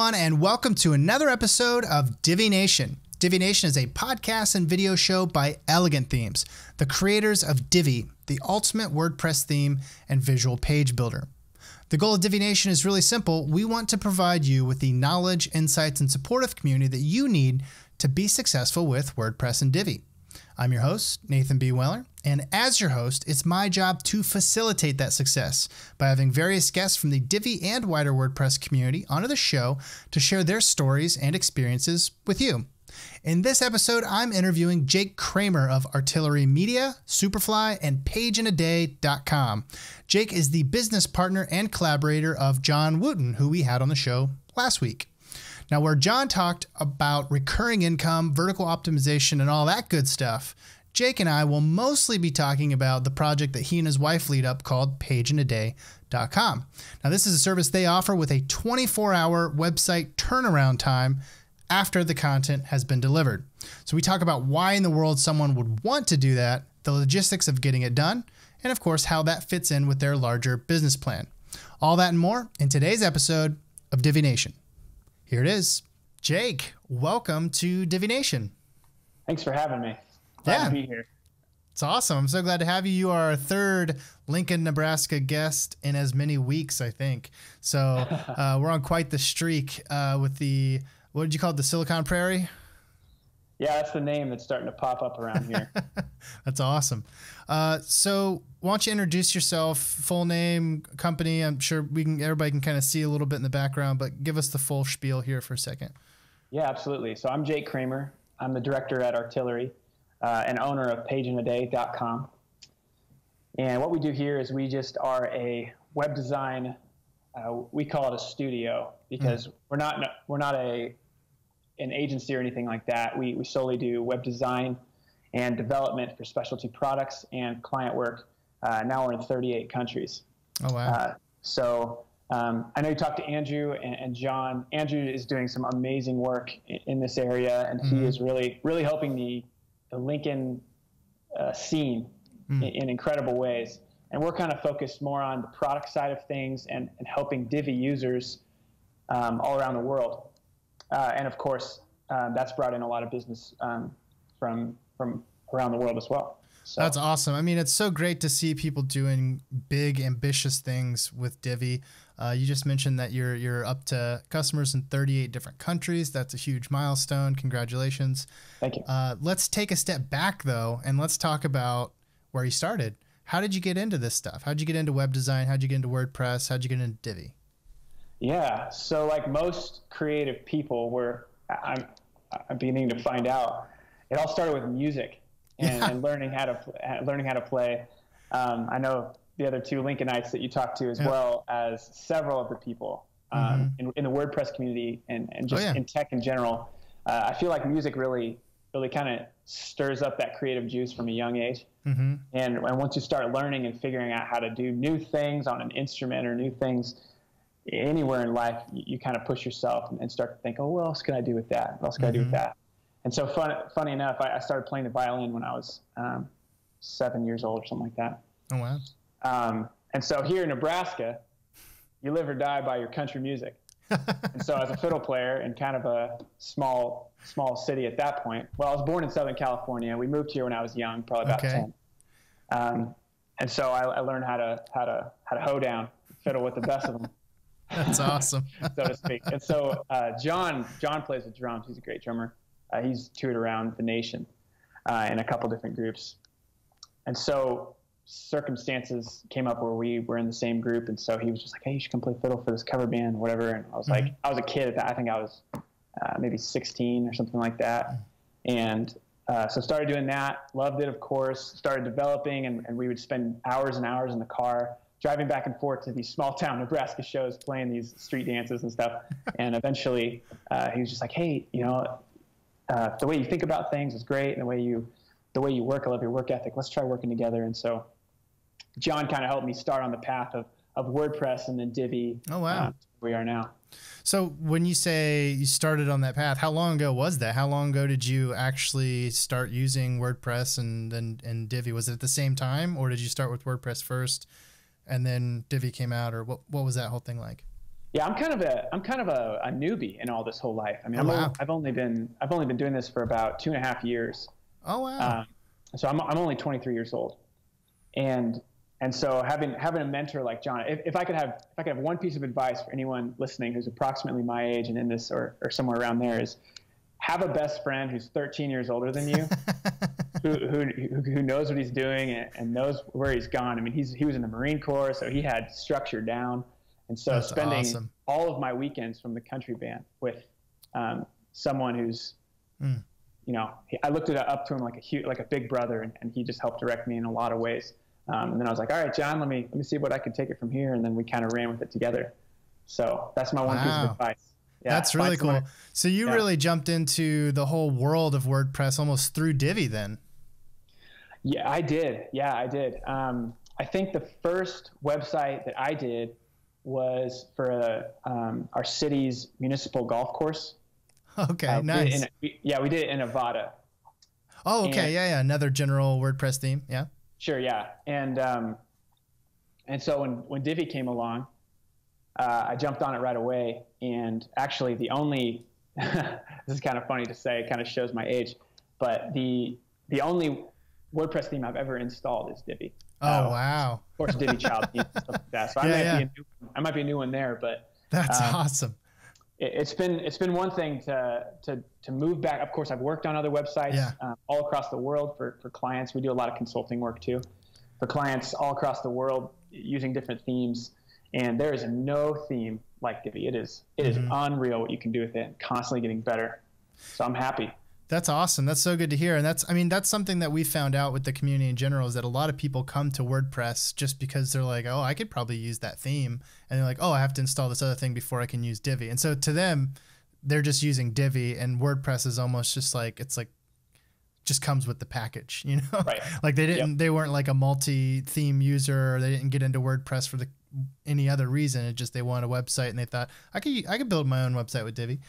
everyone, and welcome to another episode of Divi Nation. Divi Nation is a podcast and video show by Elegant Themes, the creators of Divi, the ultimate WordPress theme and visual page builder. The goal of Divi Nation is really simple. We want to provide you with the knowledge, insights, and supportive community that you need to be successful with WordPress and Divi. I'm your host, Nathan B. Weller, and as your host, it's my job to facilitate that success by having various guests from the Divi and wider WordPress community onto the show to share their stories and experiences with you. In this episode, I'm interviewing Jake Kramer of Artillery Media, Superfly, and PageInAday.com. Jake is the business partner and collaborator of John Wooten, who we had on the show last week. Now, where John talked about recurring income, vertical optimization, and all that good stuff, Jake and I will mostly be talking about the project that he and his wife lead up called PageInAday.com. Now, this is a service they offer with a 24-hour website turnaround time after the content has been delivered. So we talk about why in the world someone would want to do that, the logistics of getting it done, and of course, how that fits in with their larger business plan. All that and more in today's episode of Divi Nation. Here it is. Jake, welcome to Divi Nation. Thanks for having me. Glad to be here. It's awesome. I'm so glad to have you. You are our third Lincoln, Nebraska guest in as many weeks, I think. So we're on quite the streak with the, what did you call it, the Silicon Prairie? Yeah, that's the name that's starting to pop up around here. That's awesome. So why don't you introduce yourself, full name, company? I'm sure everybody can kind of see a little bit in the background, but give us the full spiel here for a second. Yeah, absolutely. So I'm Jake Kramer. I'm the director at Artillery and owner of PageInAday.com. And what we do here is we just are a web design. We call it a studio because we're not an agency or anything like that. We solely do web design and development for specialty products and client work. Now we're in 38 countries. Oh, wow. I know you talked to Andrew and John. Andrew is doing some amazing work in this area, and he is really helping the Lincoln scene in incredible ways. And we're kind of focused more on the product side of things and helping Divi users all around the world. And of course, that's brought in a lot of business from around the world as well. So. That's awesome. I mean, it's so great to see people doing big, ambitious things with Divi. You just mentioned that you're up to customers in 38 different countries. That's a huge milestone. Congratulations. Thank you. Let's take a step back, though, and let's talk about where you started. How did you get into this stuff? How did you get into web design? How did you get into WordPress? How did you get into Divi? Yeah, so like most creative people, I'm beginning to find out, it all started with music and learning how to play. I know the other two Lincolnites that you talked to, as well as several of the people in the WordPress community and just in tech in general. I feel like music really kind of stirs up that creative juice from a young age. And once you start learning and figuring out how to do new things on an instrument or new things anywhere in life, you kind of push yourself and start to think, oh, what else can I do with that? What else can I do with that? And so funny enough, I started playing the violin when I was 7 years old or something like that. Oh, wow. And so here in Nebraska, you live or die by your country music. And so as a fiddle player in kind of a small city at that point, well, I was born in Southern California. We moved here when I was young, probably about 10. And so I learned how to hoe down, fiddle with the best of them. That's awesome. So to speak. And so John plays the drums. He's a great drummer. He's toured around the nation in a couple different groups. And so circumstances came up where we were in the same group, and so he was just like, hey, you should come play fiddle for this cover band or whatever. And I was like, I was a kid at that. I think I was maybe 16 or something like that. And so started doing that, loved it, of course, started developing, and we would spend hours and hours in the car driving back and forth to these small town Nebraska shows, playing these street dances and stuff. And eventually he was just like, hey, the way you think about things is great, and the way you work, I love your work ethic. Let's try working together. And so John kind of helped me start on the path of WordPress and then Divi. Oh, wow. Where we are now. So when you say you started on that path, how long ago was that? How long ago did you actually start using WordPress and Divi? Was it at the same time, or did you start with WordPress first and then Divi came out, or what was that whole thing like? Yeah, I'm kind of a newbie in all this whole life. I mean, Wow. I've only been doing this for about 2.5 years. Oh, wow. So I'm only 23 years old, and so having a mentor like John, if I could have one piece of advice for anyone listening who's approximately my age and in this or somewhere around there, is have a best friend who's 13 years older than you, who knows what he's doing and knows where he's gone. I mean, he was in the Marine Corps, so he had structure down. And so That's spending awesome. all of my weekends from the country band with someone who's, I looked up to him like a big brother, and he just helped direct me in a lot of ways. And then I was like, all right, John, let me see what I can take it from here. And then we kind of ran with it together. So that's my one piece of advice. Yeah, that's really cool. So you really jumped into the whole world of WordPress almost through Divi then. Yeah, I did. I think the first website that I did was for our city's municipal golf course. Okay, nice. We did it in Nevada. Oh, okay, yeah. Another general WordPress theme, yeah. Sure, yeah. And so when Divi came along, I jumped on it right away. And actually, the only this is kind of funny to say, it kind of shows my age, but the only WordPress theme I've ever installed is Divi. Oh, wow. Of course, Divi child themes and stuff like that. So I might be a new one there, but that's awesome. It's been one thing to move back. Of course, I've worked on other websites all across the world for clients. We do a lot of consulting work too for clients all across the world using different themes. And there is no theme like Divi. It is unreal what you can do with it, constantly getting better. So I'm happy. That's awesome. That's so good to hear. And that's something that we found out with the community in general, is that a lot of people come to WordPress just because they're like, oh, I could probably use that theme. And they're like, oh, I have to install this other thing before I can use Divi. And so to them, they're just using Divi, and WordPress is almost just like, just comes with the package, Right. Like they weren't like a multi-theme user, or they didn't get into WordPress for any other reason. It just, they want a website and they thought I could build my own website with Divi.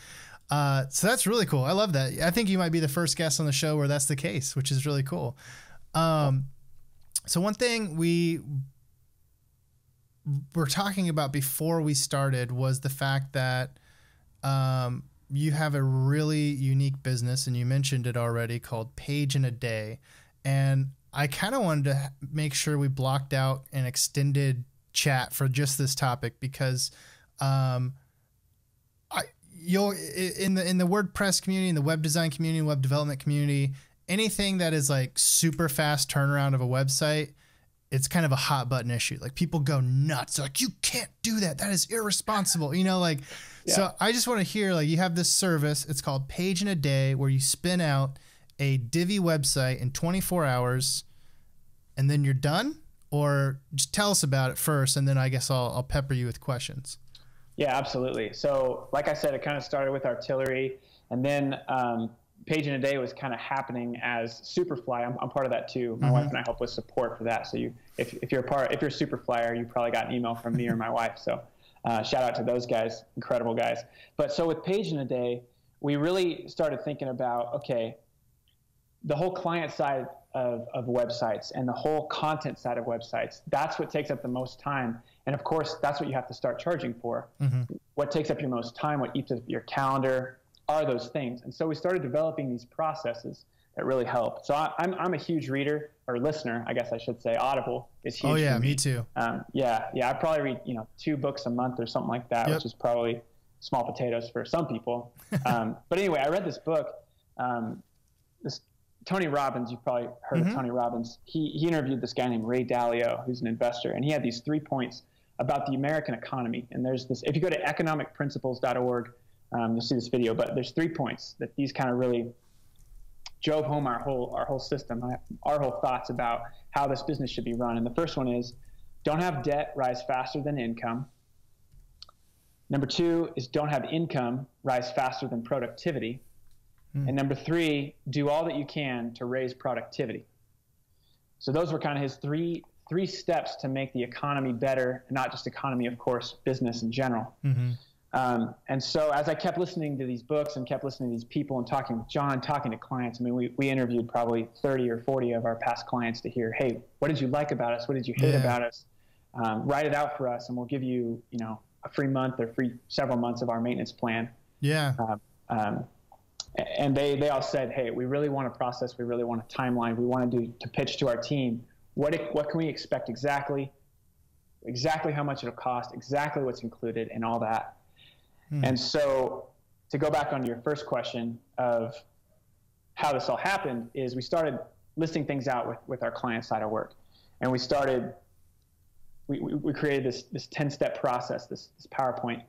So that's really cool. I love that. I think you might be the first guest on the show where that's the case, which is really cool. So one thing we were talking about before we started was the fact that you have a really unique business, and you mentioned it already, called Page in a Day. And I kind of wanted to make sure we blocked out an extended chat for just this topic, because in the WordPress community, in the web design community, web development community, anything that is like super fast turnaround of a website, it's kind of a hot button issue. Like, people go nuts. They're like, you can't do that. That is irresponsible. So I just want to hear, like, you have this service, it's called Page in a Day, where you spin out a Divi website in 24 hours and then you're done? Or just tell us about it first, and then I guess I'll pepper you with questions. Yeah, absolutely. So like I said, it kind of started with Artillery, and then Page in a Day was kind of happening as Superfly. I'm part of that too. My wife and I help with support for that. So if you're a Superflyer, you probably got an email from me or my wife. So shout out to those guys, incredible guys. But so with Page in a Day, we really started thinking about, okay, the whole client side of websites and the whole content side of websites, that's what takes up the most time. And of course, that's what you have to start charging for. What takes up your most time, what eats up your calendar, are those things. And so we started developing these processes that really help. So I'm a huge reader, or listener, I guess I should say. Audible is huge. Oh yeah, for me. Me too. I probably read 2 books a month or something like that, which is probably small potatoes for some people. But anyway, I read this book. This Tony Robbins, you've probably heard of Tony Robbins. He interviewed this guy named Ray Dalio, who's an investor, and he had these 3 points about the American economy. And there's this, if you go to economicprinciples.org, you'll see this video, but there's 3 points that these kind of really drove home our whole system, our whole thoughts about how this business should be run. And the first one is, don't have debt rise faster than income. Number 2 is, don't have income rise faster than productivity. And number 3, do all that you can to raise productivity. So those were kind of his three steps to make the economy better, and not just economy, of course, business in general. And so as I kept listening to these books and kept listening to these people and talking with John, talking to clients, I mean, we interviewed probably 30 or 40 of our past clients to hear, hey, what did you like about us? What did you hate about us? Write it out for us, and we'll give you, a free month or free several months of our maintenance plan. Yeah. And they all said, hey, we really want a process. We really want a timeline. We want to pitch to our team. What can we expect exactly how much it'll cost, exactly what's included, and all that. And so to go back on your first question of how this all happened is we started listing things out with our client side of work. And we created this 10-step process, this PowerPoint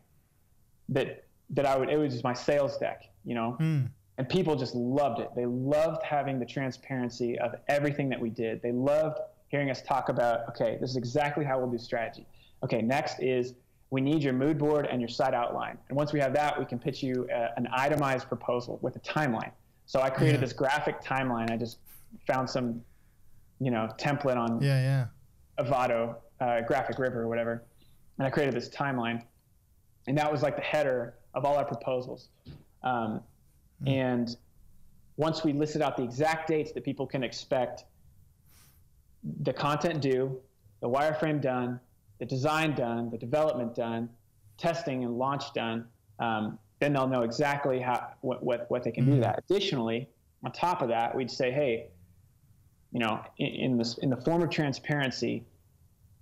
that it was just my sales deck, and people just loved it. They loved having the transparency of everything that we did. They loved hearing us talk about, okay, this is exactly how we'll do strategy. Okay, next is we need your mood board and your site outline. And once we have that, we can pitch you an itemized proposal with a timeline. So I created this graphic timeline. I just found some, template on Avado, Graphic River or whatever. And I created this timeline. And that was like the header of all our proposals. And once we listed out the exact dates that people can expect, the content due, the wireframe done, the design done, the development done, testing and launch done, then they'll know exactly what they can do that. Additionally, on top of that, we'd say, hey, in the form of transparency,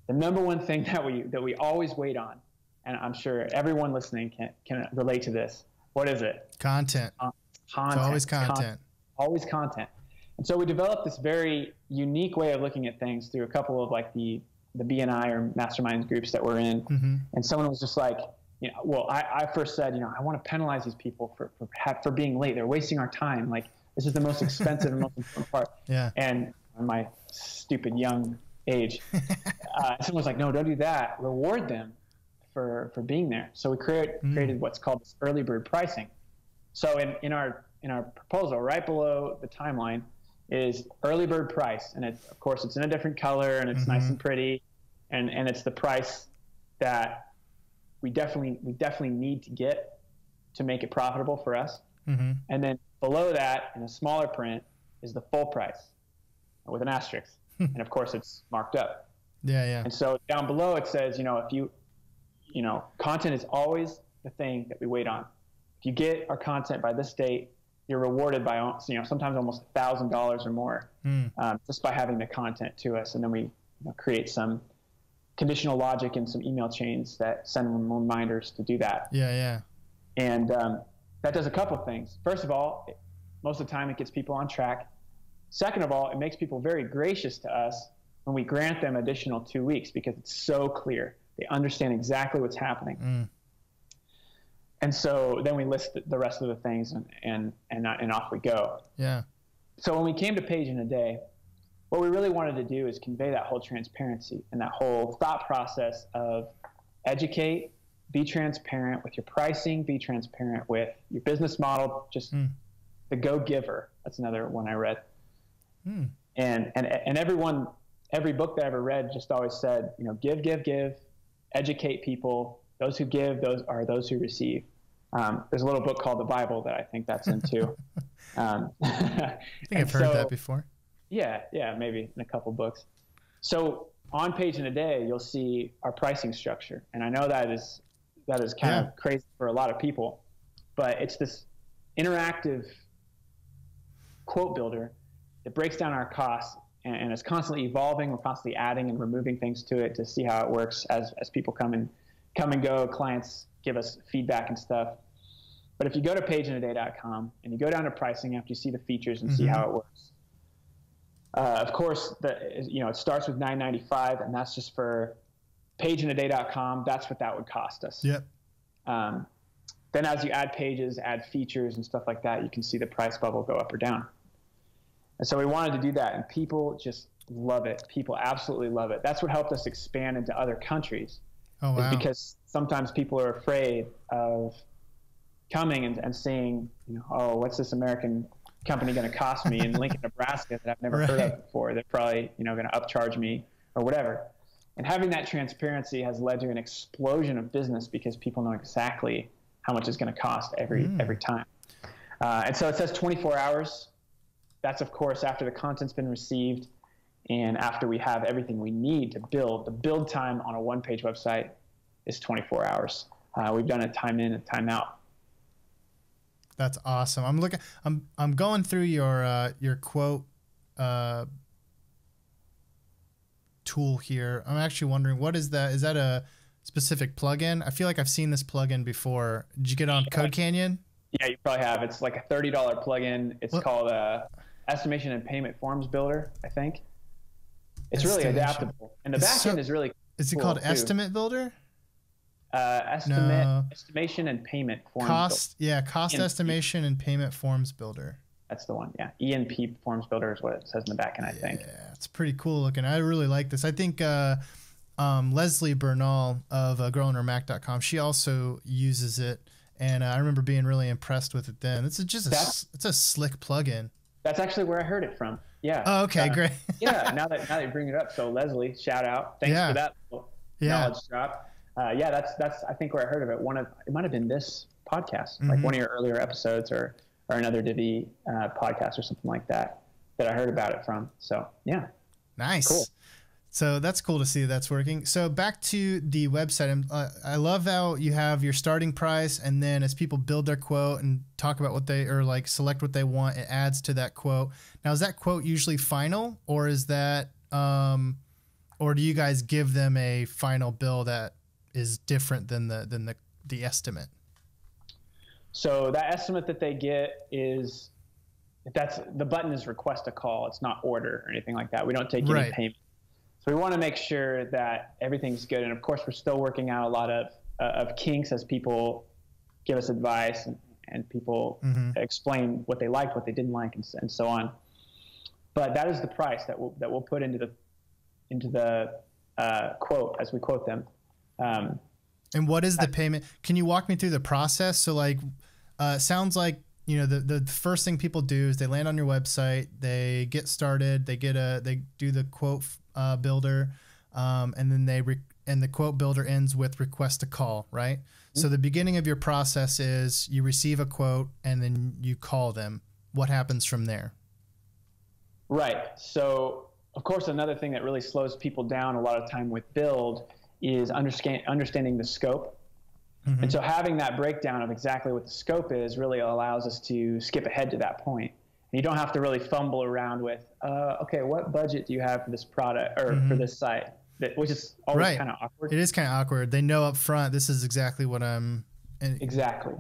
the number one thing that we always wait on, and I'm sure everyone listening can relate to this. What is it? Content. Content. It's always content. Always content. And so we developed this very unique way of looking at things through a couple of like the BNI or mastermind groups that we're in. And someone was just like, I first said, I want to penalize these people for being late. They're wasting our time. Like, this is the most expensive and most important part. Yeah. And in my stupid young age, someone was like, no, don't do that. Reward them for being there. So we created what's called this early bird pricing. So in our proposal, right below the timeline, is early bird price, and of course it's in a different color and it's nice and pretty, and it's the price that we definitely need to get to make it profitable for us. And then below that, in a smaller print, is the full price with an asterisk, and of course it's marked up. And so down below it says, if content is always the thing that we wait on. If you get our content by this date, you're rewarded by, sometimes almost $1,000 or more, just by having the content to us. And then we create some conditional logic and some email chains that send reminders to do that. And that does a couple things. First of all, most of the time it gets people on track. Second of all, it makes people very gracious to us when we grant them additional 2 weeks, because it's so clear. They understand exactly what's happening. And so then we list the rest of the things, and off we go. So when we came to Page in a Day, what we really wanted to do is convey that whole transparency and that whole thought process of educate, be transparent with your pricing, be transparent with your business model, just the go-giver. That's another one I read. And every book that I ever read just always said, give, educate people. Those who give, those who receive. There's a little book called the Bible that I think that's into. I think I've heard that before. Yeah, maybe in a couple books. So on Page in a Day, you'll see our pricing structure, and I know that is kind of crazy for a lot of people, but it's this interactive quote builder that breaks down our costs and is constantly evolving. We're constantly adding and removing things to it to see how it works as people come and go. Clients give us feedback and stuff. But if you go to pageinaday.com and you go down to pricing after you see the features and see how it works, of course, it starts with $9.95, and that's just for pageinaday.com. That's what that would cost us. Then as you add pages, add features and stuff like that, you can see the price bubble go up or down. And so we wanted to do that, and people just love it. People absolutely love it. That's what helped us expand into other countries. Oh, wow. Because sometimes people are afraid of coming and seeing, what's this American company going to cost me in Lincoln, Nebraska that I've never heard of before? They're probably, going to upcharge me or whatever. And having that transparency has led to an explosion of business because people know exactly how much it's going to cost every time. And so it says 24 hours. That's, of course, after the content's been received and after we have everything we need to build. The build time on a one-page website is 24 hours. We've done it time in and time out. That's awesome. I'm going through your quote tool here. I'm actually wondering, what is that? Is that a specific plugin? I feel like I've seen this plugin before. Did you get on Code Canyon? Yeah, you probably have. It's like a $30 plugin. It's called Estimation and Payment Forms Builder, I think. It's really adaptable. And the backend is really Is it called Estimate Builder? Estimation and Payment Forms Builder. Cost estimation and payment forms builder. That's the one. Yeah. ENP Forms Builder is what it says in the backend, I think. Yeah, it's pretty cool looking. I really like this. I think Leslie Bernal of growinhermac.com, she also uses it. And I remember being really impressed with it then. It's a slick plugin. That's actually where I heard it from. Yeah. Oh, okay, great. Yeah. Now that you bring it up, so Leslie, shout out. Thanks for that knowledge drop. That's I think where I heard of it. It might have been this podcast, like one of your earlier episodes, or another Divi podcast or something like that I heard about it from. So yeah. Nice. Cool. So that's cool to see that's working. So back to the website. I love how you have your starting price, and then as people build their quote and talk about select what they want, it adds to that quote. Now, is that quote usually final, or is that, or do you guys give them a final bill that is different than the estimate? So that estimate that they get is, the button is request a call. It's not order or anything like that. We don't take any payment. So we want to make sure that everything's good. And of course, we're still working out a lot of kinks as people give us advice and people explain what they liked, what they didn't like, and so on. But that is the price that we'll put into the quote as we quote them. And what is the payment? Can you walk me through the process? So sounds like, the first thing people do is they land on your website, they get started, they do the quote builder, and then the quote builder ends with request a call, right? So the beginning of your process is you receive a quote and then you call them. What happens from there? Right. So of course, another thing that really slows people down a lot of time with build is understanding the scope. And so having that breakdown of exactly what the scope is really allows us to skip ahead to that point. And you don't have to really fumble around with, okay, what budget do you have for this product or for this site? Which is always kind of awkward. It is kind of awkward. They know up front, this is exactly what I'm Exactly.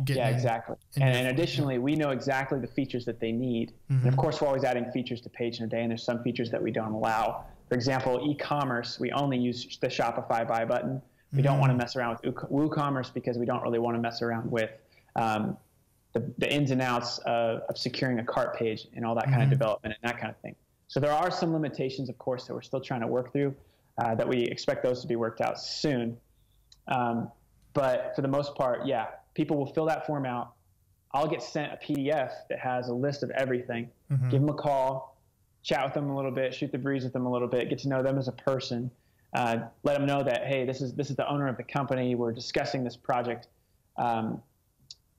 And additionally, we know exactly the features that they need. And of course, we're always adding features to Page in a Day, and there's some features that we don't allow. For example, e-commerce, we only use the Shopify buy button. We don't want to mess around with WooCommerce because we don't really want to mess around with the ins and outs of securing a cart page and all that kind of development and that kind of thing. So there are some limitations, of course, that we're still trying to work through, that we expect those to be worked out soon. But for the most part, yeah, people will fill that form out. I'll get sent a PDF that has a list of everything. Give them a call, chat with them a little bit, shoot the breeze with them a little bit, get to know them as a person. Let them know that, hey, this is the owner of the company. We're discussing this project, and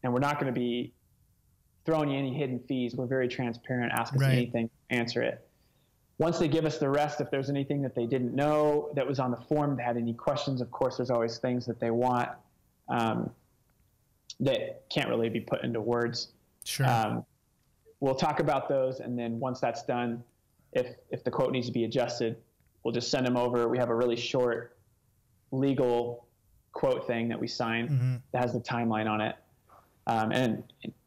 we're not going to be throwing you any hidden fees. We're very transparent. Ask us anything, answer it. Once they give us the rest, if there's anything that they didn't know that was on the form, they had any questions, of course, there's always things that they want that can't really be put into words. Sure. We'll talk about those, and then once that's done, if the quote needs to be adjusted, we'll just send them over. We have a really short legal quote thing that we sign that has the timeline on it.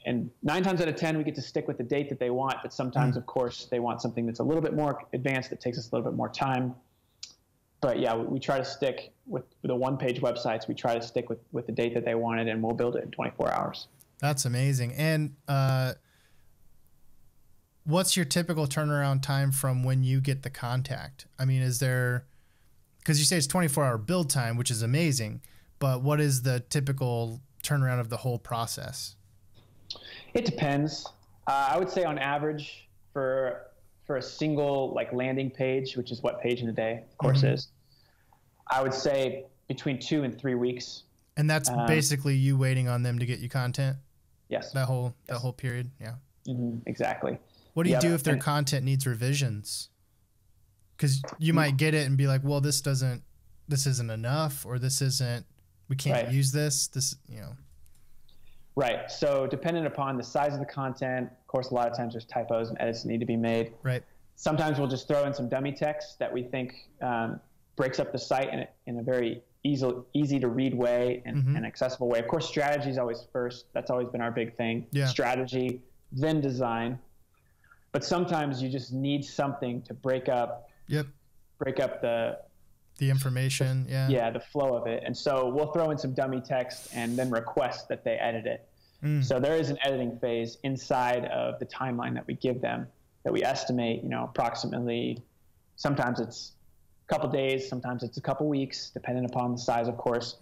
And 9 times out of 10, we get to stick with the date that they want. But sometimes, of course, they want something that's a little bit more advanced that takes us a little bit more time. But yeah, we try to stick with the one-page websites. We try to stick with the date that they wanted, and we'll build it in 24 hours. That's amazing. And what's your typical turnaround time from when you get the contact? I mean, is there, because you say it's 24-hour build time, which is amazing, but what is the typical turnaround of the whole process? It depends. I would say on average for a single landing page, which is what Page in a Day, of course, is, I would say between 2 and 3 weeks. And that's basically you waiting on them to get you content? Yes. That whole period? Yeah. Exactly. What do you do if their content needs revisions? Because you might get it and be like, well, this isn't enough, or this isn't we can't use this, Right. So dependent upon the size of the content, of course, a lot of times there's typos and edits that need to be made. Right. Sometimes we'll just throw in some dummy text that we think breaks up the site in a very easy to read way and accessible way. Of course, strategy is always first. That's always been our big thing. Yeah. Strategy, then design. But sometimes you just need something to break up the information. The flow of it. And so we'll throw in some dummy text and then request that they edit it. So there is an editing phase inside of the timeline that we give them that we estimate, approximately. Sometimes it's a couple days, sometimes it's a couple weeks, depending upon the size, of course.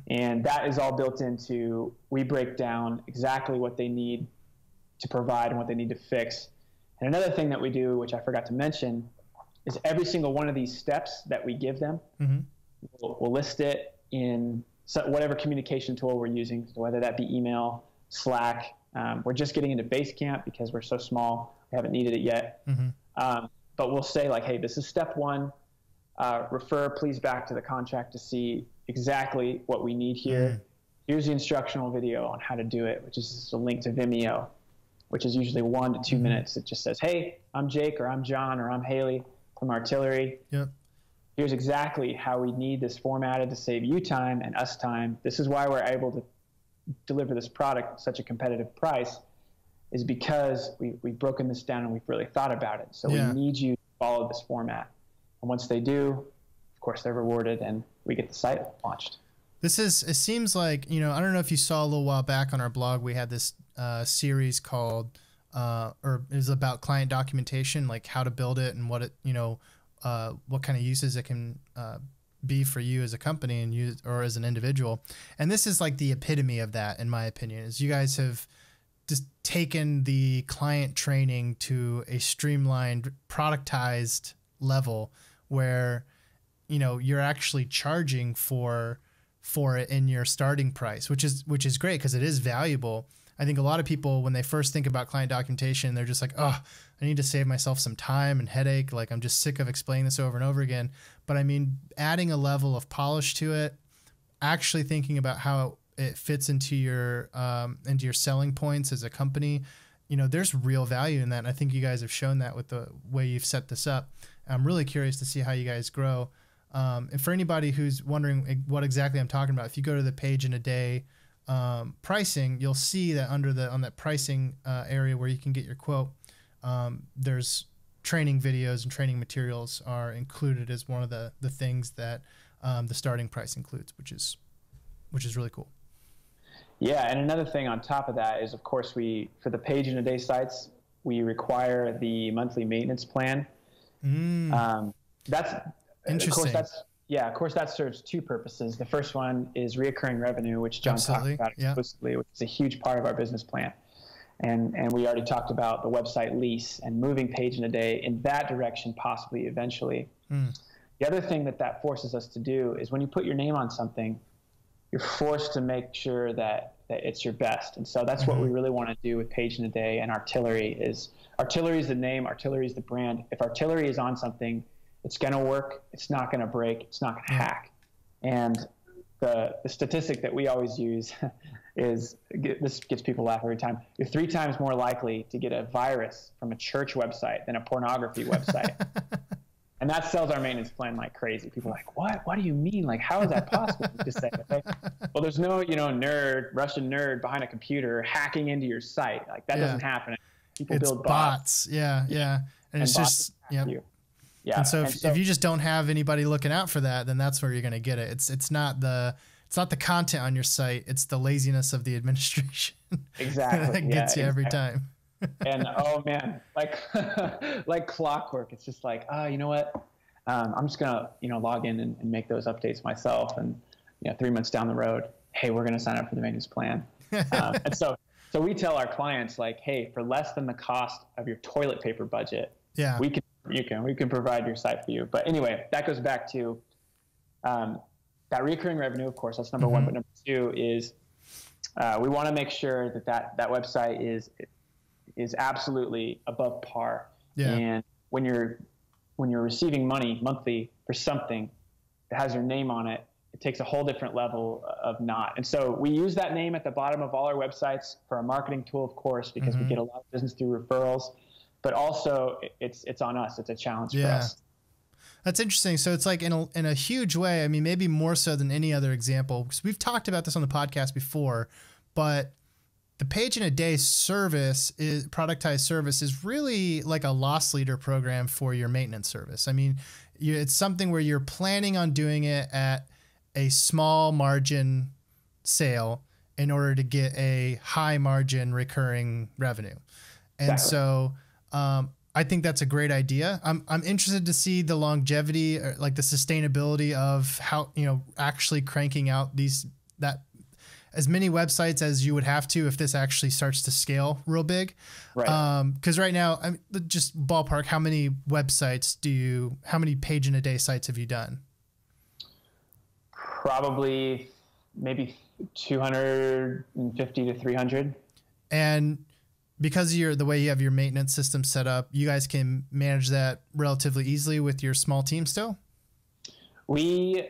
And that is all built into, we break down exactly what they need to provide and what they need to fix. And another thing that we do, which I forgot to mention, is every single one of these steps that we give them, we'll list it in whatever communication tool we're using, so whether that be email, Slack. We're just getting into Basecamp because we're so small. We haven't needed it yet. But we'll say like, hey, this is step one. Refer please back to the contract to see exactly what we need here. Here's the instructional video on how to do it, which is a link to Vimeo, which is usually 1 to 2 minutes. It just says, hey, I'm Jake, or I'm John, or I'm Haley from Artillery. Here's exactly how we need this formatted to save you time and us time. This is why we're able to deliver this product at such a competitive price, is because we've broken this down and we've really thought about it. So we need you to follow this format. And once they do, of course, they're rewarded and we get the site launched. It seems like, I don't know if you saw a little while back on our blog, we had this series called, or it was about client documentation, like how to build it and what it, what kind of uses it can be for you as a company and you, or as an individual. And this is like the epitome of that, in my opinion, is you guys have just taken the client training to a streamlined, productized level where, you're actually charging for it in your starting price, which is great because it is valuable. I think a lot of people, when they first think about client documentation, they're just like, oh, I need to save myself some time and headache. Like, I'm just sick of explaining this over and over again. But I mean, adding a level of polish to it, actually thinking about how it fits into your selling points as a company, there's real value in that. And I think you guys have shown that with the way you've set this up. I'm really curious to see how you guys grow. And for anybody who's wondering what exactly I'm talking about, if you go to the page in a day pricing, you'll see that on that pricing area where you can get your quote, there's training videos and training materials are included as one of the things that the starting price includes, which is really cool. Yeah, and another thing on top of that is, of course, for the page in a day sites, we require the monthly maintenance plan. That's interesting. Of course, that serves two purposes. The first one is reoccurring revenue, which John talked about explicitly, which is a huge part of our business plan. And we already talked about the website lease and moving page in a day in that direction, possibly eventually. The other thing that forces us to do is when you put your name on something, you're forced to make sure that it's your best. And so that's what we really want to do with Page in a Day and Artillery is the name, Artillery is the brand. If Artillery is on something, it's going to work. It's not going to break. It's not going to hack. And the statistic that we always use is, this gets people laugh every time, you're 3 times more likely to get a virus from a church website than a pornography website. And that sells our maintenance plan like crazy. People are like, what? What do you mean? Like, how is that possible? You just say, okay, well, there's no, Russian nerd behind a computer hacking into your site. Like, that doesn't happen. People build bots. Yeah. And it's just, yeah. And so if you just don't have anybody looking out for that, then that's where you're going to get it. It's not the content on your site. It's the laziness of the administration. Exactly. that gets you every time. And oh man, like clockwork. It's just like, you know what? I'm just gonna, log in and make those updates myself. And 3 months down the road, hey, we're gonna sign up for the maintenance plan. And so we tell our clients like, hey, for less than the cost of your toilet paper budget, we can provide your site for you. But anyway, that goes back to that recurring revenue. Of course, that's number one. But number two is we want to make sure that website is absolutely above par. And when you're receiving money monthly for something that has your name on it, it takes a whole different level of not. And so we use that name at the bottom of all our websites for a marketing tool, of course, because we get a lot of business through referrals, but also it's on us. It's a challenge for us. That's interesting. So it's like in a huge way, I mean, maybe more so than any other example, because we've talked about this on the podcast before, but the page in a day service is productized service is really like a loss leader program for your maintenance service. I mean, it's something where you're planning on doing it at a small margin sale in order to get a high margin recurring revenue. And so, I think that's a great idea. I'm interested to see the longevity, or like the sustainability of how, actually cranking out as many websites as you would have to if this actually starts to scale real big. Right. Because right now, just ballpark, how many websites how many page in a day sites have you done? Probably maybe 250 to 300. And because the way you have your maintenance system set up, you guys can manage that relatively easily with your small team still? We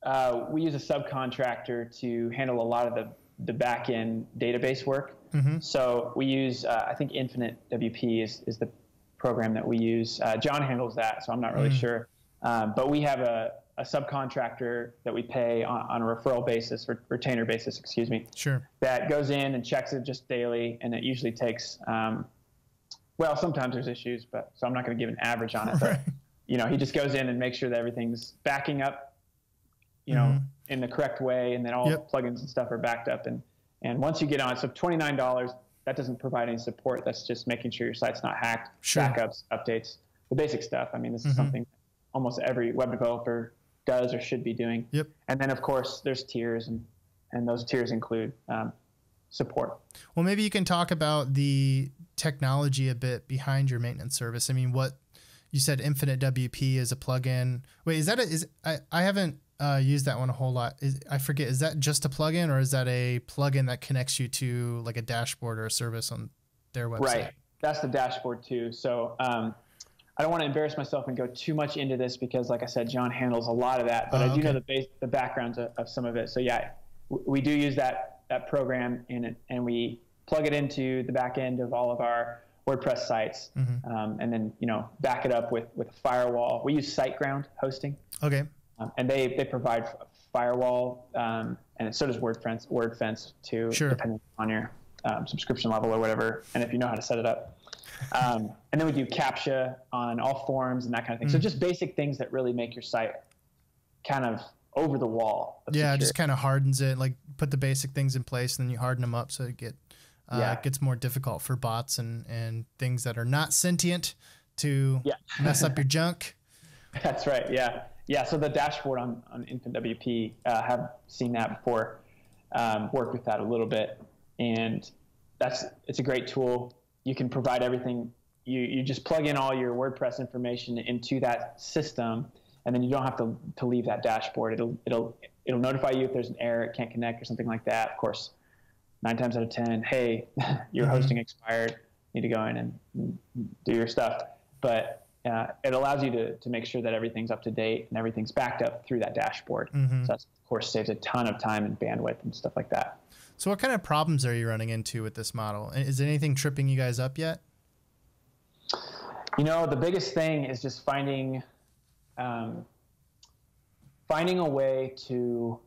use a subcontractor to handle a lot of the back-end database work. So we use, I think Infinite WP is the program that we use. John handles that, so I'm not really sure. But we have a subcontractor that we pay on a referral basis, retainer basis, excuse me. Sure. That goes in and checks it just daily, and it usually takes, well, sometimes there's issues, so I'm not going to give an average on it. But, he just goes in and makes sure that everything's backing up, in the correct way, and then all plugins and stuff are backed up. And once you get on, so $29, that doesn't provide any support. That's just making sure your site's not hacked, backups, updates, the basic stuff. I mean, this is something almost every web developer does or should be doing. And then, of course, there's tiers, and those tiers include support. Well, maybe you can talk about the technology a bit behind your maintenance service. I mean, what you said, Infinite WP is a plugin. Wait, I haven't used that one a whole lot. I forget, is that just a plugin, or is that a plugin that connects you to like a dashboard or a service on their website? Right. That's the dashboard too. So, I don't want to embarrass myself and go too much into this because, like I said, John handles a lot of that, but I do know the backgrounds of some of it. So yeah, we do use that program and we plug it into the back end of all of our WordPress sites, and then back it up with a firewall. We use SiteGround hosting. Okay. And they provide firewall, and so does WordFence too, depending on your subscription level or whatever, and if you know how to set it up. And then we do CAPTCHA on all forms and that kind of thing. So just basic things that really make your site kind of over the wall. Yeah, it just kind of hardens it, like put the basic things in place and then you harden them up so it gets more difficult for bots and things that are not sentient to mess up your junk. That's right, yeah. Yeah, so the dashboard on Infinite WP, have seen that before, worked with that a little bit, and it's a great tool. You can provide everything. You just plug in all your WordPress information into that system, and then you don't have to leave that dashboard. It'll notify you if there's an error, it can't connect or something like that. Of course, 9 times out of 10, hey, your hosting expired, need to go in and do your stuff. But it allows you to make sure that everything's up to date and everything's backed up through that dashboard. So that, of course, saves a ton of time and bandwidth and stuff like that. So what kind of problems are you running into with this model? Is anything tripping you guys up yet? The biggest thing is just finding a way to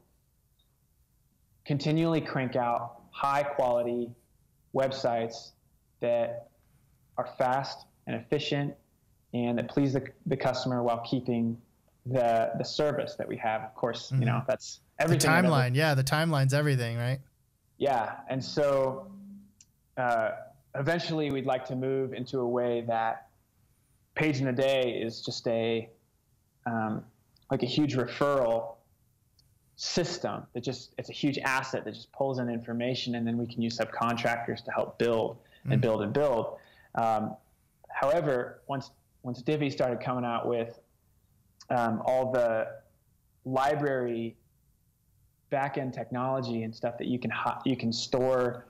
continually crank out high quality websites that are fast and efficient and that please the customer while keeping the service that we have. Of course, that's everything. The timeline, the timeline's everything, right? Yeah, and so eventually we'd like to move into a way that page in a day is just like a huge referral system that it's a huge asset that just pulls in information, and then we can use subcontractors to help build and build and build. However, once Divi started coming out with all the library backend technology and stuff that you can store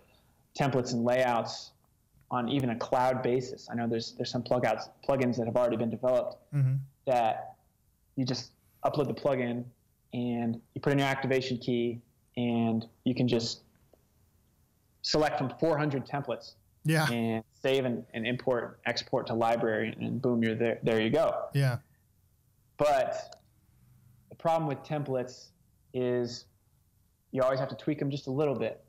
templates and layouts on even a cloud basis. I know there's some plugins that have already been developed that you just upload the plugin and you put in your activation key, and you can just select from 400 templates. Yeah. And save and import, export to library, and boom, you're there. There you go. Yeah. But the problem with templates is you always have to tweak them just a little bit.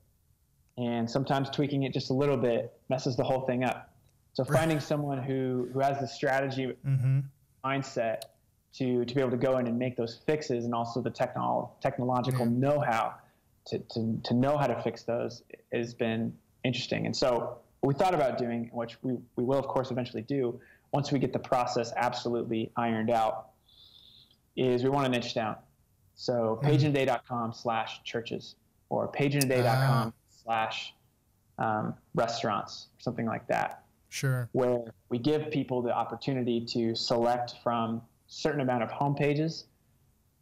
And sometimes tweaking it just a little bit messes the whole thing up. So finding someone who has the strategy mindset to be able to go in and make those fixes, and also the technological know-how to know how to fix those, has been interesting. And so what we thought about doing, which we will of course eventually do once we get the process absolutely ironed out, is we want to niche down. So pageinaday.com/churches or pageinaday.com/restaurants, something like that. Sure. Where we give people the opportunity to select from a certain amount of home pages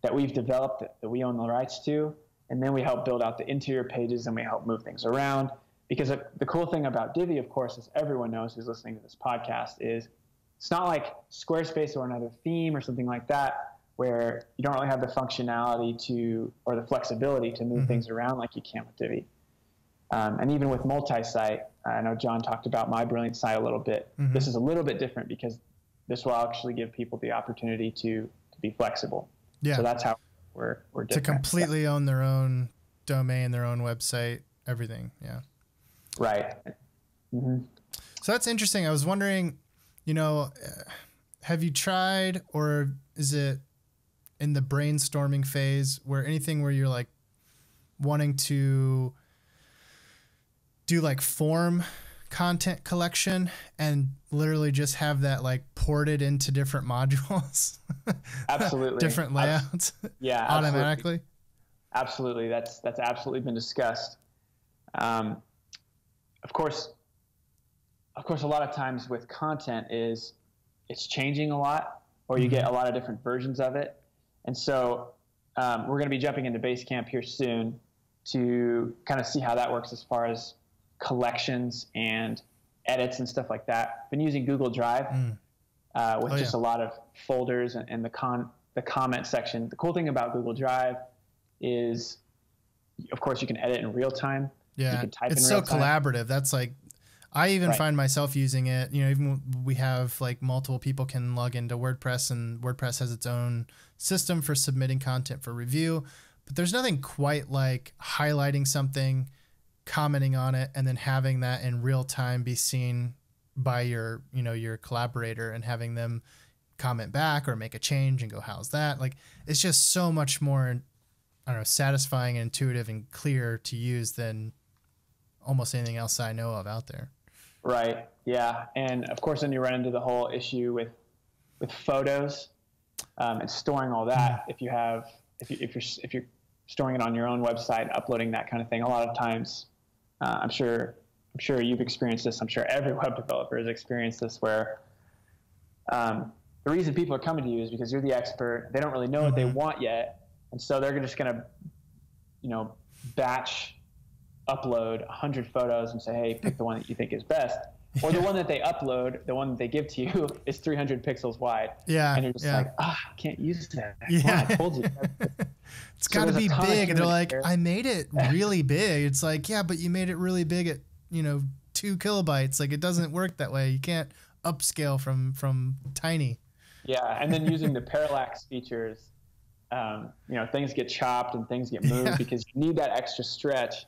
that we've developed that we own the rights to, and then we help build out the interior pages, and we help move things around. Because the cool thing about Divi, of course, as everyone knows who's listening to this podcast, is it's not like Squarespace or another theme or something like that, where you don't really have the functionality or the flexibility to move things around like you can with Divi. And even with multi-site, I know John talked about My Brilliant Site a little bit. This is a little bit different because this will actually give people the opportunity to be flexible. Yeah. So that's how we're different. To completely own their own domain, their own website, everything. Yeah. Right. So that's interesting. I was wondering, have you tried, or is it in the brainstorming phase where you're like wanting to do like form content collection and literally just have that like ported into different modules? Absolutely. Different layouts. Yeah. Automatically. Absolutely. That's absolutely been discussed. Of course, a lot of times with content it's changing a lot, or you get a lot of different versions of it. And so we're going to be jumping into Basecamp here soon to kind of see how that works as far as collections and edits and stuff like that. Been using Google Drive with just a lot of folders and the comment section. The cool thing about Google Drive is, of course, you can edit in real time. Yeah, you can type it's in so real time. collaborative. That's like, I even find myself using it. Even when we have like multiple people can log into WordPress, and WordPress has its own system for submitting content for review. But there's nothing quite like highlighting something, commenting on it, and then having that in real time be seen by your collaborator, and having them comment back or make a change and go, how's that? Like, it's just so much more, I don't know, satisfying and intuitive and clear to use than almost anything else I know of out there. Right. Yeah. And of course, then you run into the whole issue with photos and storing all that. If you're storing it on your own website, uploading that kind of thing, a lot of times, I'm sure you've experienced this. I'm sure every web developer has experienced this, where the reason people are coming to you is because you're the expert. They don't really know what they want yet. And so they're just going to, batch upload 100 photos and say, hey, pick the one that you think is best. Or the one that they upload, the one that they give to you, is 300 pixels wide. Yeah. And you're just like, I can't use that. Yeah. I told you. It's got to be big. And they're like, I made it really big. It's like, yeah, but you made it really big at, 2 kilobytes. Like, it doesn't work that way. You can't upscale from tiny. Yeah. And then using the parallax features, things get chopped and things get moved because you need that extra stretch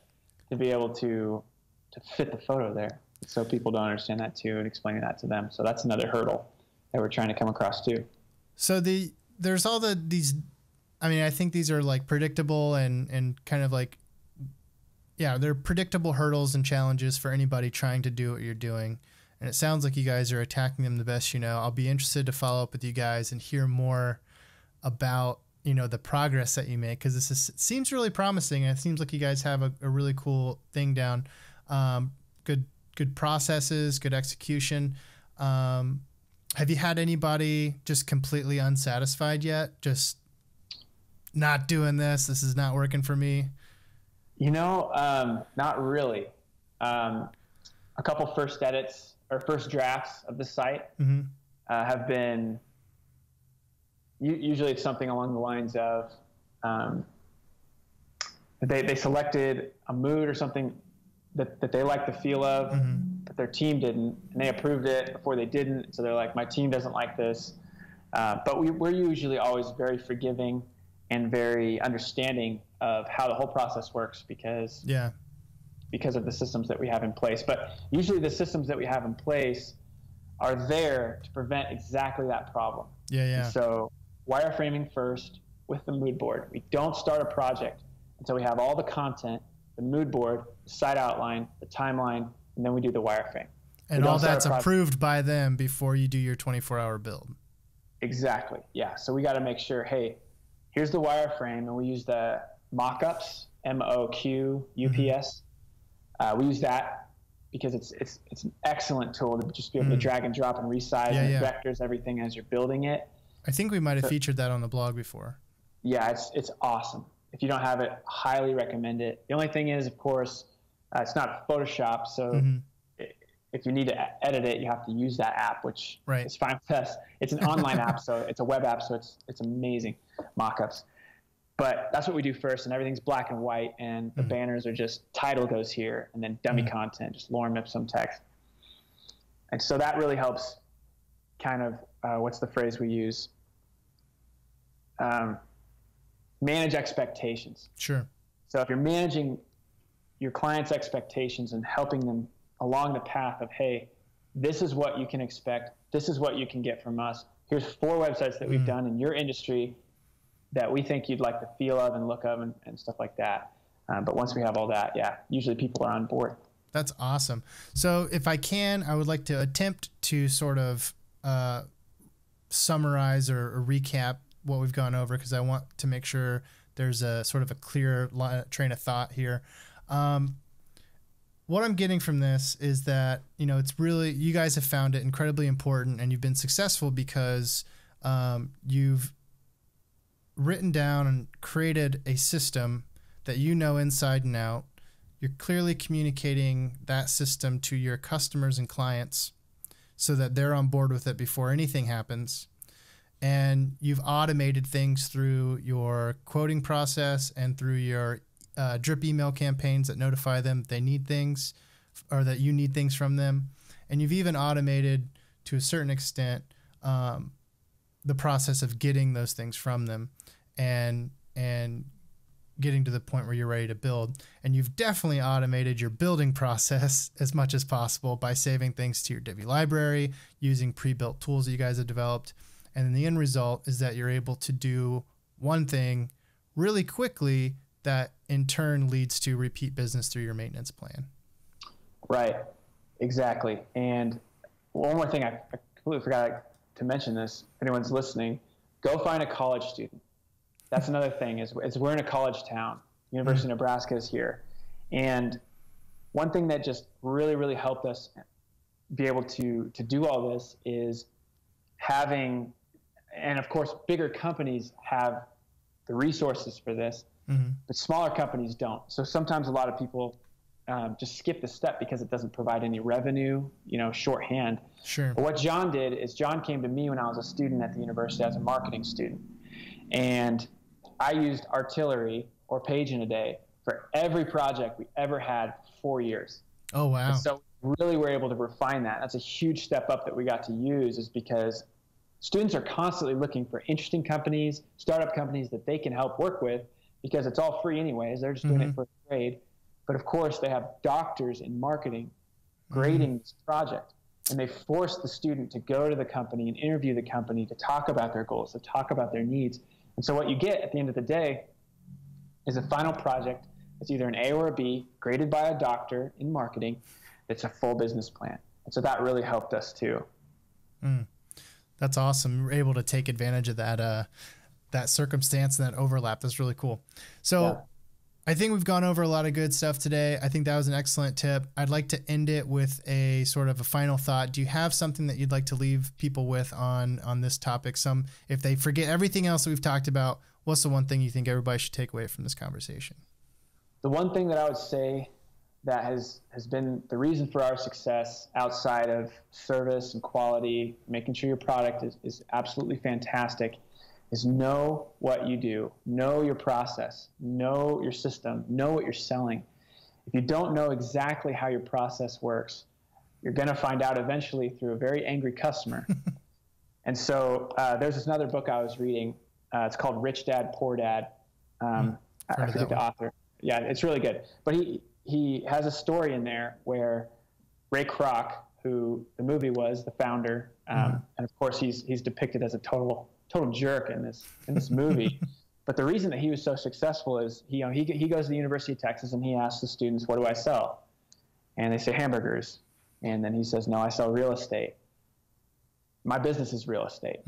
to be able to fit the photo there. So people don't understand that too, and explaining that to them. So that's another hurdle that we're trying to come across too. So there's all these, I think these are like predictable and kind of like, they're predictable hurdles and challenges for anybody trying to do what you're doing. And it sounds like you guys are attacking them the best you know. I'll be interested to follow up with you guys and hear more about the progress that you make, because it seems really promising, and it seems like you guys have a really cool thing down. Good processes, good execution. Have you had anybody just completely unsatisfied yet? Just not doing this. This is not working for me. Not really. A couple first edits or first drafts of the site have been. Usually it's something along the lines of, they selected a mood or something that they liked the feel of, but their team didn't, and they approved it before they didn't. So they're like, my team doesn't like this. But we're usually always very forgiving and very understanding of how the whole process works because of the systems that we have in place. But usually the systems that we have in place are there to prevent exactly that problem. And so wireframing first with the mood board. We don't start a project until we have all the content, the mood board, the site outline, the timeline, and then we do the wireframe. And all that's approved by them before you do your 24-hour build. Exactly. Yeah. So we got to make sure, hey, here's the wireframe, and we use the mockups, MOQUPS. We use that because it's an excellent tool to just be able to drag and drop and resize and vectors everything as you're building it. I think we might have featured that on the blog before. Yeah, it's awesome. If you don't have it, highly recommend it. The only thing is, of course, it's not Photoshop, so if you need to edit it, you have to use that app, which is fine with us. It's an online app, so it's a web app, so it's amazing, mockups. But that's what we do first, and everything's black and white, and the banners are just title goes here, and then dummy content, just lorem ipsum text. And so that really helps kind of, what's the phrase we use? Manage expectations. Sure. So if you're managing your client's expectations and helping them along the path of, hey, this is what you can expect, this is what you can get from us, here's 4 websites that we've done in your industry that we think you'd like the feel of and look of and stuff like that. But once we have all that, usually people are on board. That's awesome. So if I can, I would like to attempt to sort of summarize or recap what we've gone over, because I want to make sure there's a sort of a clear train of thought here. What I'm getting from this is that, it's really, you guys have found it incredibly important, and you've been successful because you've written down and created a system that inside and out. You're clearly communicating that system to your customers and clients so that they're on board with it before anything happens. And you've automated things through your quoting process and through your drip email campaigns that notify them they need things or that you need things from them. And you've even automated, to a certain extent, the process of getting those things from them and getting to the point where you're ready to build. And you've definitely automated your building process as much as possible by saving things to your Divi library, using pre-built tools that you guys have developed. And then the end result is that you're able to do one thing really quickly that in turn leads to repeat business through your maintenance plan. Right. Exactly. And one more thing, I completely forgot to mention this. If anyone's listening, go find a college student. That's another thing is we're in a college town. University of Nebraska is here. And one thing that just really, really helped us be able to do all this is having, and of course, bigger companies have the resources for this, but smaller companies don't. So sometimes a lot of people just skip the step because it doesn't provide any revenue, shorthand. Sure. But what John did is John came to me when I was a student at the university as a marketing student. And I used Artillery or Page in a Day for every project we ever had for 4 years. Oh, wow. And so we really were able to refine that. That's a huge step up that we got to use, is because students are constantly looking for interesting companies, startup companies that they can help work with, because it's all free anyways. They're just doing it for a grade. But of course, they have doctors in marketing grading this project. And they force the student to go to the company and interview the company to talk about their goals, to talk about their needs. And so what you get at the end of the day is a final project that's either an A or a B, graded by a doctor in marketing. It's a full business plan. And so that really helped us too. That's awesome. We're able to take advantage of that that circumstance and that overlap. That's really cool. So I think we've gone over a lot of good stuff today. I think that was an excellent tip. I'd like to end it with a sort of a final thought. Do you have something that you'd like to leave people with on this topic? If they forget everything else that we've talked about, what's the one thing you think everybody should take away from this conversation? The one thing that I would say that has been the reason for our success outside of service and quality, making sure your product is absolutely fantastic, is know what you do, know your process, know your system, know what you're selling. If you don't know exactly how your process works, you're going to find out eventually through a very angry customer. And so there's this another book I was reading. It's called Rich Dad, Poor Dad. I forget the author. Yeah, it's really good. But he has a story in there where Ray Kroc, who the movie was, the founder, and of course he's depicted as a total jerk in this movie. But the reason that he was so successful is he goes to the University of Texas and he asks the students, "What do I sell?" And they say hamburgers. And then he says, "No, I sell real estate. My business is real estate."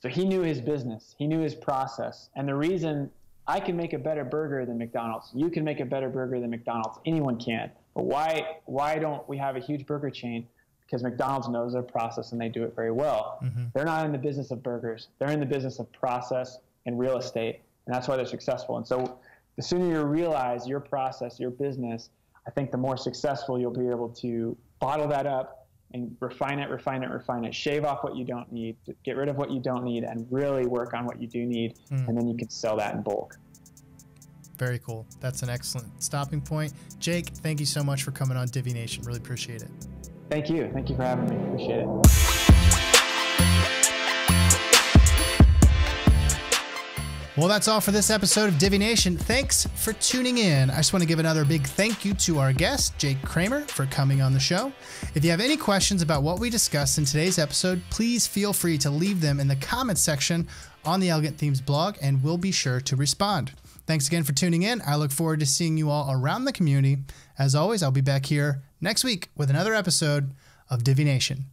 So he knew his business. He knew his process. And the reason I can make a better burger than McDonald's, you can make a better burger than McDonald's, anyone can. But why don't we have a huge burger chain? Because McDonald's knows their process and they do it very well. They're not in the business of burgers. They're in the business of process and real estate. And that's why they're successful. And so the sooner you realize your process, your business, I think the more successful you'll be able to bottle that up and refine it, shave off what you don't need, get rid of what you don't need, and really work on what you do need. And then you can sell that in bulk. Very cool. That's an excellent stopping point. Jake, thank you so much for coming on Divi Nation. Really appreciate it. Thank you. Thank you for having me. Appreciate it. Well, that's all for this episode of Divi Nation. Thanks for tuning in. I just want to give another big thank you to our guest, Jake Kramer, for coming on the show. If you have any questions about what we discussed in today's episode, please feel free to leave them in the comments section on the Elegant Themes blog, and we'll be sure to respond. Thanks again for tuning in. I look forward to seeing you all around the community. As always, I'll be back here next week with another episode of Divi Nation.